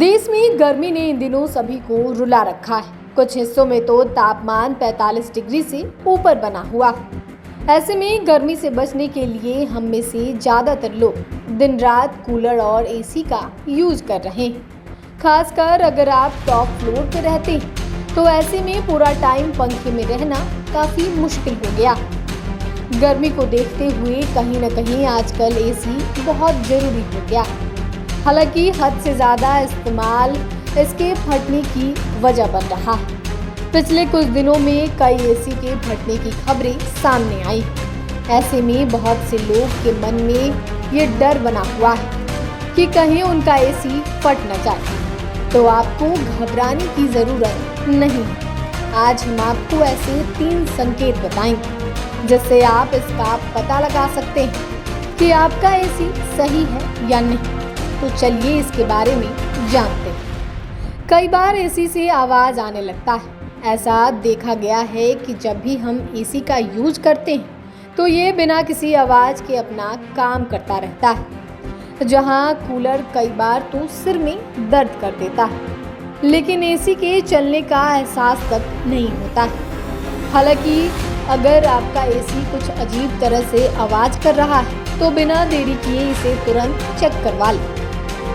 देश में गर्मी ने इन दिनों सभी को रुला रखा है। कुछ हिस्सों में तो तापमान 45 डिग्री से ऊपर बना हुआ है। ऐसे में गर्मी से बचने के लिए हम में से ज्यादातर लोग दिन रात कूलर और एसी का यूज कर रहे हैं। खासकर अगर आप टॉप फ्लोर पर रहते हैं तो ऐसे में पूरा टाइम पंखे में रहना काफी मुश्किल हो गया। गर्मी को देखते हुए कहीं न कहीं आजकल एसी बहुत जरूरी हो गया। हालांकि हद से ज़्यादा इस्तेमाल इसके फटने की वजह बन रहा है। पिछले कुछ दिनों में कई एसी के फटने की खबरें सामने आई। ऐसे में बहुत से लोग के मन में ये डर बना हुआ है कि कहीं उनका एसी फट न जाए। तो आपको घबराने की ज़रूरत नहीं है। आज हम आपको ऐसे 3 संकेत बताएंगे जिससे आप इसका पता लगा सकते हैं कि आपका एसी सही है या नहीं। तो चलिए इसके बारे में जानते हैं। कई बार एसी से आवाज़ आने लगता है। ऐसा देखा गया है कि जब भी हम एसी का यूज करते हैं तो ये बिना किसी आवाज़ के अपना काम करता रहता है। जहां कूलर कई बार तो सिर में दर्द कर देता है, लेकिन एसी के चलने का एहसास तक नहीं होता है। हालांकि अगर आपका एसी कुछ अजीब तरह से आवाज़ कर रहा है तो बिना देरी किए इसे तुरंत चेक करवा लें।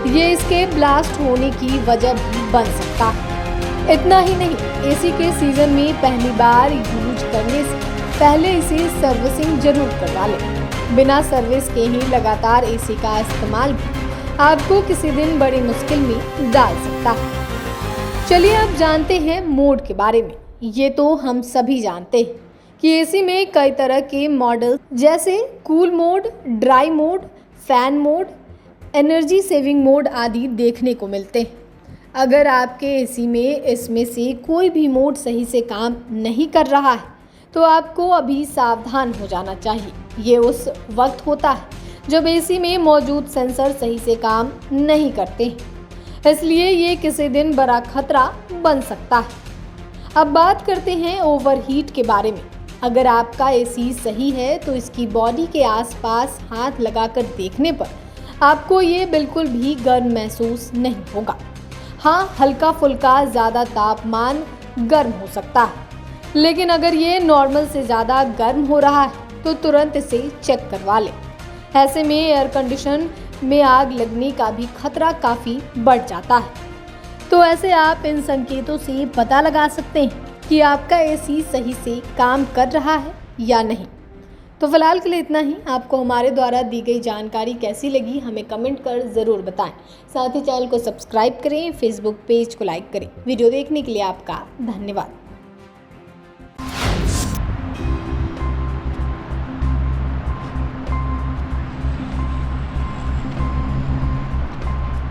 ये इसके ब्लास्ट होने की वजह भी बन सकता है। इतना ही नहीं, एसी के सीजन में पहली बार यूज करने से पहले इसे सर्विसिंग जरूर करवा लें। बिना सर्विस के ही लगातार एसी का इस्तेमाल भी आपको किसी दिन बड़ी मुश्किल में डाल सकता है। चलिए अब जानते हैं मोड के बारे में। ये तो हम सभी जानते हैं कि एसी में कई तरह के मॉडल जैसे cool mode, dry mode, fan mode, energy saving mode आदि देखने को मिलते हैं। अगर आपके एसी में इसमें से कोई भी मोड सही से काम नहीं कर रहा है तो आपको अभी सावधान हो जाना चाहिए। ये उस वक्त होता है जब एसी में मौजूद सेंसर सही से काम नहीं करते हैं, इसलिए ये किसी दिन बड़ा खतरा बन सकता है। अब बात करते हैं ओवरहीट के बारे में। अगर आपका एसी सही है तो इसकी बॉडी के आसपास हाथ लगाकर देखने पर आपको ये बिल्कुल भी गर्म महसूस नहीं होगा। हाँ, हल्का फुल्का ज़्यादा तापमान गर्म हो सकता है, लेकिन अगर ये नॉर्मल से ज़्यादा गर्म हो रहा है तो तुरंत इसे चेक करवा लें। ऐसे में एयर कंडीशन में आग लगने का भी खतरा काफ़ी बढ़ जाता है। तो ऐसे आप इन संकेतों से पता लगा सकते हैं कि आपका एसी सही से काम कर रहा है या नहीं। तो फिलहाल के लिए इतना ही। आपको हमारे द्वारा दी गई जानकारी कैसी लगी हमें कमेंट कर ज़रूर बताएं। साथ ही चैनल को सब्सक्राइब करें, फेसबुक पेज को लाइक करें। वीडियो देखने के लिए आपका धन्यवाद।